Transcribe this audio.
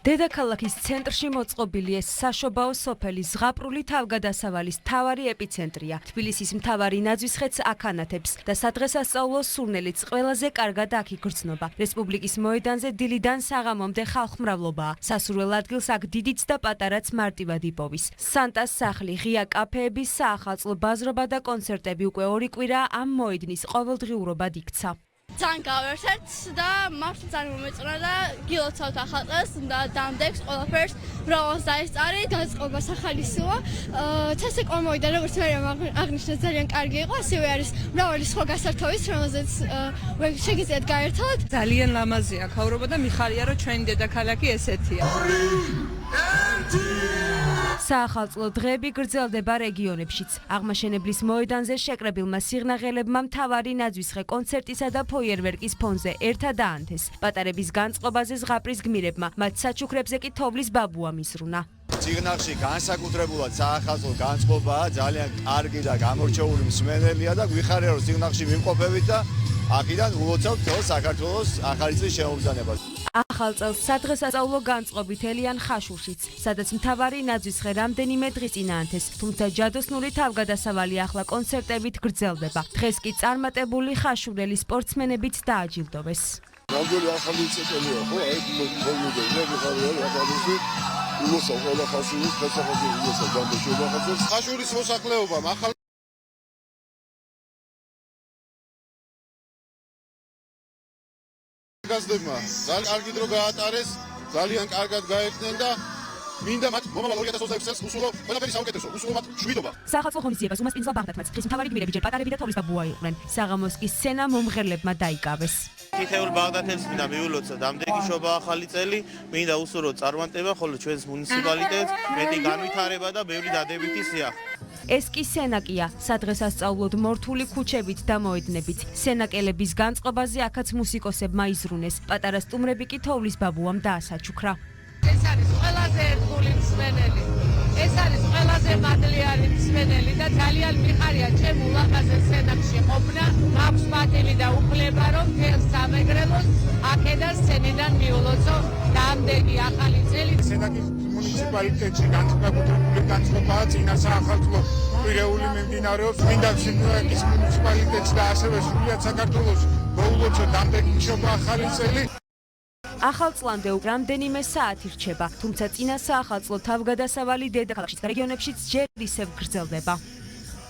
დედაქალაქის ცენტრში მოწყობილი ეს საშობაო სოფელი ზღაპრული თავგადასავალის მთავარი ეპიცენტრია. თბილისის მთავარი ნაძვისხეც აქ ანათებს და სადღესასწაულო სურნელიც ყველაზე კარგად აქ იგრძნობა. რესპუბლიკის მოედანზე დილიდან საღამომდე ხალხმრავლობაა. სასურველ ადგილს აქ დიდიც და პატარაც მარტივად იპოვის. სანტას სახლი, ღია კაფეები, საახალწლო ბაზრობა და კონცერტები უკვე 2 კვირაა ამ მოედნის ყოველდღიურობად იქცა. ძალიან გავერთეთ და მართლა ძალიან მომეწონა და გილოცავთ ახალ წელს და დამდეგს ყველაფერს მრავალს დაესწარი განწყობა სახალისოა თესე კომოიდა როგორც მე აღნიშნე ძალიან კარგი იყო ასევე არის მრავალი სხვა გასართობიც რომელზეც შეგიძლიათ გაერთოთ ძალიან ლამაზია ქაურობა და მიხარია რომ ჩვენი დედაქალაქი ესეთია საახალწლო დღეები გრძელდება რეგიონებშიც. აღმაშენებლის მოედანზე შეკრებილმა სიღნაღელებმა მთავარი ნაძვისხე კონცერტისა და ფოიერვერკის ფონზე ერთად აანთეს. პატარების განწყობაზე ზღაპრის გმირებმა მათ საჩუქრებზე კი თოვლის ბაბუა მისრუნა. სიღნაღში განსაკუთრებულად საახალწლო განწყობაა ძალიან კარგი და გამორჩეული მსმენელია და გვიხარია რომ სიღნაღში ვიმყოფებით და აქედან ულოცავთ თელ საქართველოს ახალი წლის შემოგზანებას. ახალ წელს სადღესასწაულო განწყობით ელიან ხაშურშიც, სადაც მთავარი ნაძვისხე რამდენიმე დღის წინ აანთეს, თუმცა ჯადოსნური თავგადასავალი ახლა კონცერტებით გრძელდება. დღეს კი წარმატებული ხაშურელი სპორტსმენებიც დააჯილდოვეს. ნამდვილი ახალი წელია, ხო? აი მოგმოდე, ვიხარია ახალისი. ულოცავ ყველა ხაშურის ფესახაზე ულოცავ დამბეშობა ხაშურს. ხაშურის მოსახლეობამ ახალ გაზდება ძალიან კარგი დრო გაატარეს ძალიან კარგად გაერთნენ და მინდა მათ მომავალ 2026 წელს უსულო ყველაფერი საუკეთესო უსულო მათ შვიდობა საახალწლო ღონისძიებას უმასპინძლა ბაღდათმაც დღის მთავარი გმირები ჯერ პატარები და თოვლის ბაბუა იყვნენ საღამოს კი სცენა მომღერლებმა დაიკავეს თითოეულ ბაღდათელს მინდა მიულოცო დამდეგი შობა ახალი წელი მინდა უსურო წარმატება ხოლო ჩვენს მუნიციპალიტეტს მეტი განვითარება და ბევრი დადებითი სიახლე ეს კი სენაკია, სადღესასწაულოდ მორთული ქუჩებით და მოედნებით. სენაკელების განწყობაზე აქაც მუსიკოსებმა იზრუნეს. პატარა სტუმრები კი თოვლის ბაბუამ დაასაჩუქრა. ეს არის ყველაზე ერთგული მსმენელი ეს არის ყველაზე მადლიანი მსმენელი და ძალიან მიხარია ჩემ ულამაზე სენაკში ყოფნა მაქვს პატივი და უფლება რომ თელ სამეგრელოს აქედან სცენიდან მიულოცო დამდეგი ახალი წელი სენაკის მუნიციპალიტეტში განსაკუთრებული განწყობაა წინა საახალწლო პირეული მიმდინარეობს მინდა სენაკის მუნიციპალიტეტში და ასევე სრულიად საქართველოს მოულოცო დამდეგი შობა ახალი წელი ახალ წლამდე უკვე რამდენიმე საათი რჩება, თუმცა წინა საახალწლო თავგადასავალი დედაქალაქშიც და რეგიონებშიც ჯერ ისევ გრძელდება.